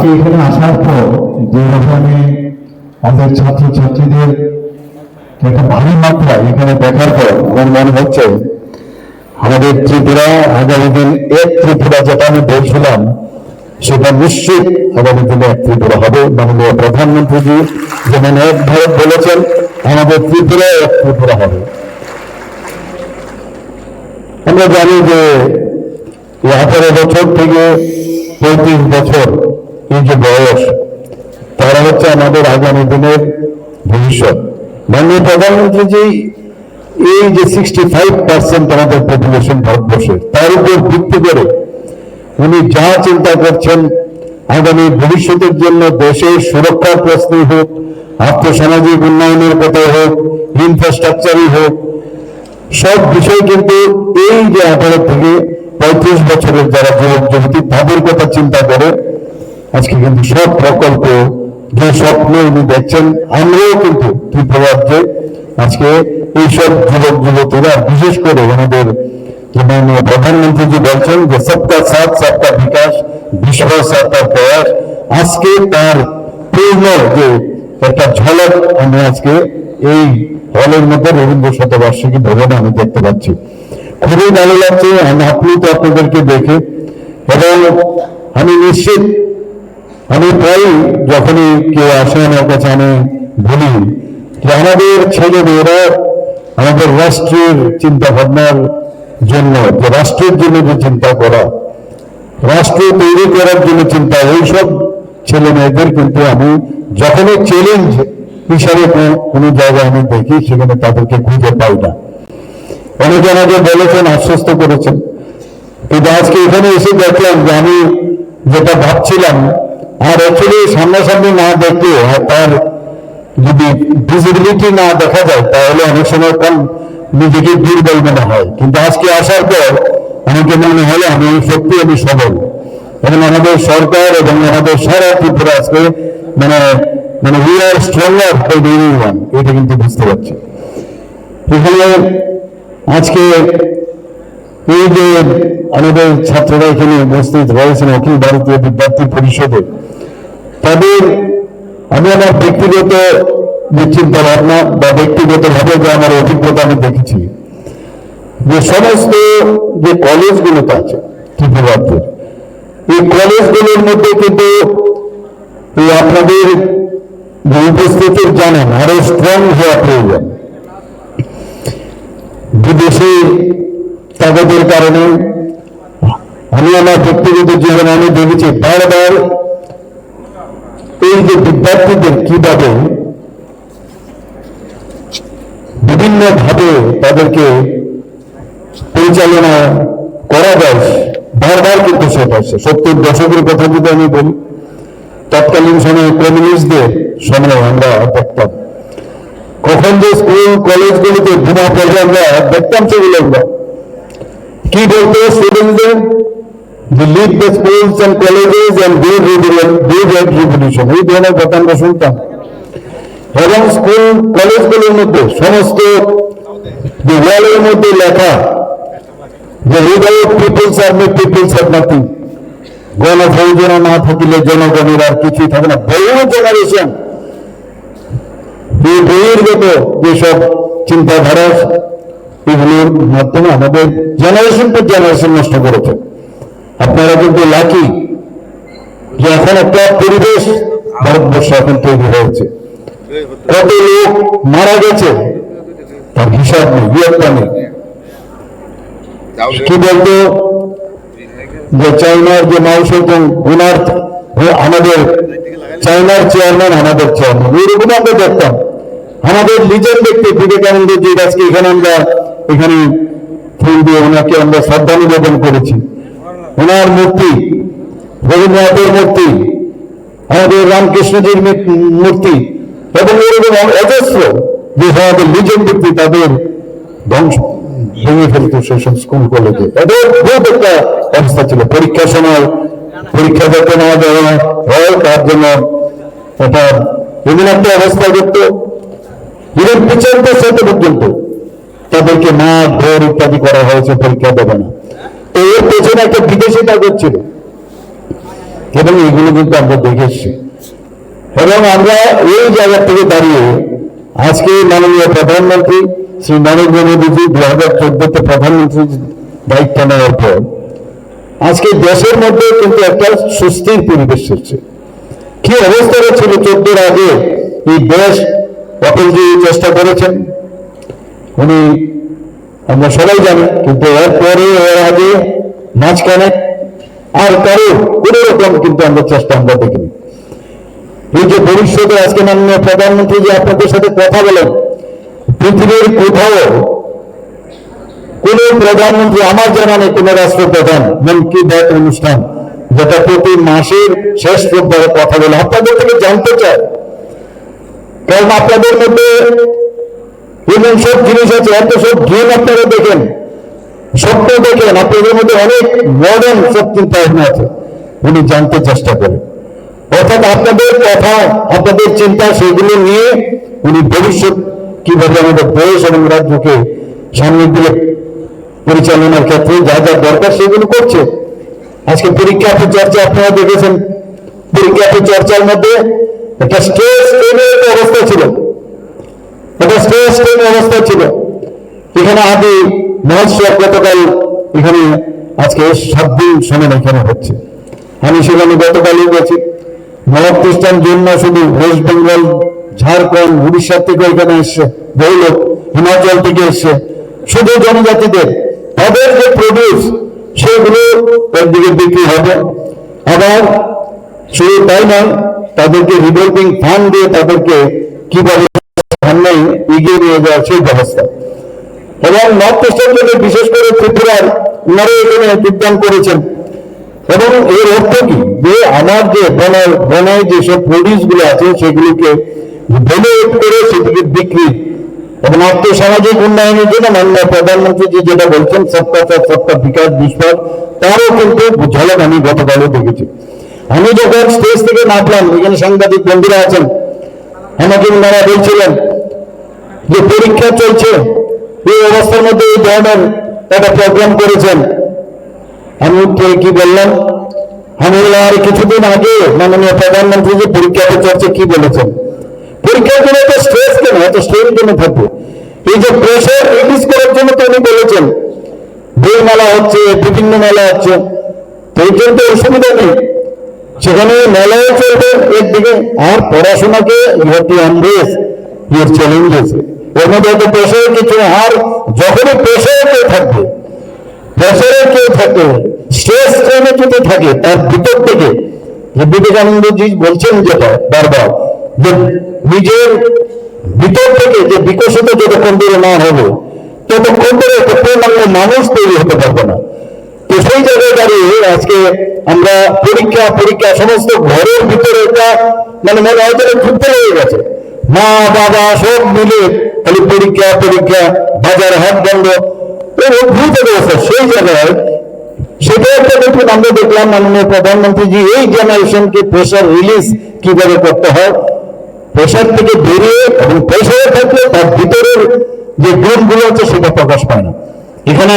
আজকে এখানে আসার পর যে রকমে আমাদের ছাত্রছাত্রীদের একটা ভারী মাত্রা এখানে দেখার পর আমার মনে হচ্ছে আমাদের ত্রিপুরা আগামী দিন এক ত্রিপুরা যেটা আমি বলছিলাম সেটা নিশ্চিত আগামী দিনে এক ত্রিপুরা হবে। মাননীয় প্রধানমন্ত্রীজি যেমন এক ভারত বলেছেন, আমাদের ত্রিপুরা এক ত্রিপুরা হবে। আমরা জানি যে 18 বছর থেকে 35 বছর এই যে বয়স, তারা হচ্ছে আমাদের আগামী দিনের ভবিষ্যৎ। মাননীয় প্রধানমন্ত্রীজি এই যে 65% আমাদের পপুলেশন ভারতবর্ষের, তার উপর ভিত্তি করে উনি যা চিন্তা করছেন আগামী ভবিষ্যতের জন্য, দেশের সুরক্ষার প্রশ্নই হোক, আর্থসামাজিক উন্নয়নের কথা হোক, ইনফ্রাস্ট্রাকচারই হোক, সব বিষয় কিন্তু এই যে 18 থেকে 35 বছরের যারা যুবক যুবতী তাদের কথা চিন্তা করে আজকে কিন্তু সব প্রকল্প, যে স্বপ্ন উনি দেখছেন, আমরাও কিন্তু ত্রিপুরাজ্যে আজকে এইসব যুবক যুবতীরা, বিশেষ করে আমাদের মাননীয় প্রধানমন্ত্রীজি বলছেন যে সবকা সাথ সবকা বিকাশ, বিশ্বসাতার প্রয়াস, আজকে তার পূর্ণ যে একটা ঝলক আমি আজকে এই হলের মধ্যে রবীন্দ্র শতবার্ষিকী ভবনে আমি দেখতে পাচ্ছি। খুবই ভালো লাগছে আপনি তো আপনাদেরকে দেখে, এবং আমি নিশ্চিত, আমি প্রায় যখনই কেউ আসে আমার কাছে আমি বলি যে আমাদের ছেলে মেয়েরা আমাদের রাষ্ট্রের চিন্তা ভাবনার জন্য, যে রাষ্ট্রের জন্য যে চিন্তা করা, রাষ্ট্র তৈরি করার জন্য চিন্তা, এইসব ছেলে মেয়েদের কিন্তু আমি যখনই চ্যালেঞ্জ হিসাবে কোনো জায়গায় আমি দেখি, সেখানে তাদেরকে খুঁজে পাই না। অনেকে আমাকে বলেছেন, আশ্বস্ত করেছেন, কিন্তু আজকে এখানে এসে দেখলাম যে আমি যেটা ভাবছিলাম, আর অ্যাকচুয়ালি সামনাসামনি না দেখলেও, তার যদি ভিজিবিলিটি না দেখা যায় তাহলে অনেক সময় কম নিজেকে দুর্বল মনে হয়। কিন্তু আজকে আসার পর আমাকে মনে হলো আমি সত্যি আমি সবল, এবং আমাদের সরকার এবং আমাদের সারা ত্রিপুরা আজকে মানে we are stronger by everyone, এটা কিন্তু বুঝতে পারছি। এখানে আজকে এই যে আমাদের ছাত্ররা এখানে উপস্থিত রয়েছেন অখিল ভারতীয় বিদ্যার্থী পরিষদে, তাদের আমি আমার ব্যক্তিগত যে চিন্তা ভাবনা বা ব্যক্তিগতভাবে যে আমার অভিজ্ঞতা আমি দেখেছি, যে সমস্ত যে কলেজগুলোতে আছে ত্রিপুরাজ্যের, এই কলেজগুলোর মধ্যে কিন্তু আপনাদের যে উপস্থিতির জানেন আরো স্ট্রং হওয়া প্রয়োজন। বিদেশি কাগজের কারণে আমি আমার ব্যক্তিগত জীবনে আমি দেখেছি বারবার এই যে বিদ্যার্থীদের কিভাবে বিভিন্ন ভাবে তাদেরকে পরিচালনা করা যায়, বারবার কিন্তু সেটা আসছে। 70 দশকের কথা যদি আমি বলি, তৎকালীন সময়ে কমিউনিস্টদের সময় আমরা দেখতাম কখন যে স্কুল কলেজগুলিতে বিনা পড়ে আমরা দেখতাম, সেগুলো কি বলতো স্টুডেন্টদের, যে lead the schools and colleges and big revolution, এই ধরনের কথা আমরা শুনতাম। এবং স্কুল কলেজগুলোর মধ্যে সমস্ত যে ওয়ালের মধ্যে লেখা যে without peoples army peoples have nothing, গণপ্রয়োজনা না থাকিলে জনগণের আর কিছুই থাকে না। বহু জেনারেশন এই বহির্গত যেসব চিন্তাধারা, এগুলোর মাধ্যমে আমাদের জেনারেশন টু জেনারেশন নষ্ট করেছে। আপনারা কিন্তু লাকি যে এখন একটা পরিবেশ ভারতবর্ষ এখন তৈরি হয়েছে, কত লোক মারা গেছে তার হিসাব নেই, বিয়ত্তা নেই। কি বলতো যে চাইনার যে মাওসেতুং, ওনার আমাদের চাইনার চেয়ারম্যান, আমাদের চেয়ারম্যান, এরকম আমরা দেখতাম। আমাদের নিজের ব্যক্তি বিবেকানন্দ যে আজকে এখানে আমরা এখানে ফুল দিয়ে ওনাকে আমরা শ্রদ্ধা নিবেদন করেছি, ওনার মূর্তি, রবীন্দ্রনাথের মূর্তি, আমাদের রামকৃষ্ণজির মূর্তি, এবং এরকম অজস্র যে আমাদের নিজের ব্যক্তি তাদের ধ্বংস ভেঙে ফেলত সেসব স্কুল কলেজে। এদের বহুত একটা অবস্থা ছিল, পরীক্ষার সময় পরীক্ষা যাতে না দেওয়া হয় তার জন্য এটা এমন একটা অবস্থা করত, এদের বিচারটা সাথে পর্যন্ত তাদেরকে মাঠ ভোর ইত্যাদি করা হয়েছে, পরীক্ষা দেবে না। তো এর পেছনে একটা বিদেশি কাগজ ছিল। এবং এগুলো কিন্তু আমরা দেখেছি। এবং আমরা এই জায়গা থেকে দাঁড়িয়ে আজকে মাননীয় প্রধানমন্ত্রী শ্রী নরেন্দ্র মোদীজি 2014-তে প্রধানমন্ত্রীর দায়িত্ব নেওয়ার পর আজকে দেশের মধ্যে কিন্তু একটা সুস্থির পরিবেশ এসেছে। কি অবস্থা ছিল 14-এর আগে এই দেশ, অটলজি চেষ্টা করেছেন, উনি আমরা সবাই জানি, কিন্তু এরপরে এর আগে মাঝখানে আর কারো কোন রকম কিন্তু আমরা চেষ্টা আমরা দেখিনি। এই যে ভবিষ্যতে আজকে মাননীয় প্রধানমন্ত্রী যে আপনাদের সাথে কথা বলেন, পৃথিবীর কোথাও কোন প্রধানমন্ত্রী আমার জানা নেই কোন রাষ্ট্রপ্রধান মন কি বাত অনুষ্ঠান যেটা প্রতি মাসের শেষ রোববারে কথা বলে আপনাদের থেকে জানতে চায়। কারণ আপনাদের মধ্যে এমন সব জিনিস আছে, এত সব জ্ঞান আপনারা দেখেন, স্বপ্ন দেখেন, আপনাদের মধ্যে অনেক মডার্ন সব চিন্তা ভাবনা আছে, উনি জানতে চেষ্টা করেন। অর্থাৎ আপনাদের কথা, আপনাদের চিন্তা, সেগুলো নিয়ে উনি ভবিষ্যৎ কিভাবে আমাদের দেশ এবং রাজ্যকে সামনের দিকে পরিচালনার ক্ষেত্রে যা যা দরকার সেগুলো করছে। আজকে পরীক্ষা পে চর্চা আপনারা দেখেছেন, পরীক্ষা পে চর্চার মধ্যে একটা স্ট্রেস ট্রেনের অবস্থা ছিল, একটা স্ট্রেস ট্রেনের অবস্থা ছিল। এখানে আদি মহোৎসব গতকাল এখানে আজকে 7 দিন সমান এখানে হচ্ছে। আমি সেখানে গতকালই গেছি। নর্থ ইস্টার্ন জন্য শুধু ওয়েস্ট বেঙ্গল, ঝাড়খণ্ড, উড়িষ্যা থেকে এখানে এসছে, বহু লোক হিমাচল থেকে এসছে। শুধু জনজাতিদের তাদের যে প্রডিউস সেগুলো একদিকে বিক্রি হবে, আবার শুধু তাই নয়, তাদেরকে রিভলভিং ফান্ড দিয়ে তাদেরকে কিভাবে সামনে এগিয়ে নিয়ে যাওয়ার সেই ব্যবস্থা। এবং নর্থ ইস্টার্ন জন্য বিশেষ করে ত্রিপুরার ওনারা এখানে যোগদান করেছেন। এবং এর অর্থ কি, যে আমার যে বনায় যেসব প্রডিউস গুলো আছে সেগুলিকে ভ্যালুয়েট করে সেটিকে বিক্রি এবং আর্থসামাজিক উন্নয়নের জন্য মাননীয় প্রধানমন্ত্রী যেটা বলছেন সবকা সাথ সবকা বিকাশ বিষয়, তারও কিন্তু ঝলক আমি গতকালও দেখেছি। আমি যখন স্টেজ থেকে নামলাম, এখানে সাংবাদিক বন্ধুরা আছেন, আমাকে ওনারা বলছিলেন যে পরীক্ষা চলছে, এই অবস্থার মধ্যে এই ধরনের একটা প্রোগ্রাম করেছেন। আমি কি বললাম, আমি আর কিছুদিন আগে মাননীয় প্রধানমন্ত্রী যে পরীক্ষা পে চর্চা কি বলেছেন, পরীক্ষার জন্য এত স্ট্রেস কেন, এত স্ট্রেস কেন থাকবে, এই যে প্রেশার রিলিজ করার জন্য তো উনি বলেছেন। বই মেলা হচ্ছে, বিভিন্ন মেলা হচ্ছে, তো এই জন্য তো অসুবিধা নেই, সেখানে মেলাও চলবে একদিকে, আর পড়াশোনাকে ইউর চ্যালেঞ্জেস, এর মধ্যে হয়তো প্রেশার কিছু, আর যখনই প্রেশারে কেউ থাকবে, প্রেশারে কেউ থাকে, স্ট্রেস ট্রেনে যদি থাকে, তার ভিতর থেকে যে বিবেকানন্দজি বলছেন যেটা বারবার, যে নিজের ভিতর থেকে যে বিকশিত যতক্ষণ ধরে না হবে ততক্ষণ ধরে একটা পূর্ণাঙ্গ মানুষ তৈরি হতে পারবে না। তো সেই জায়গায় দাঁড়িয়ে আজকে আমরা পরীক্ষা সমস্ত ঘরের ভিতরে একটা মানে মনে হয় যুদ্ধ হয়ে গেছে, মা বাবা সব মিলে খালি পরীক্ষা, বাজার হাট বন্ধ, অদ্ভুত অবস্থা। সেই জায়গায় সেটা একটা দেখুন, আমরা দেখলাম মাননীয় প্রধানমন্ত্রীজি এই জেনারেশনকে প্রেশার রিলিজ কিভাবে করতে হয়, প্রেশার থেকে বেরিয়ে, এবং প্রেশারে থাকলে তার ভিতরের যে গুণগুলো আছে সেটা প্রকাশ পায় না। এখানে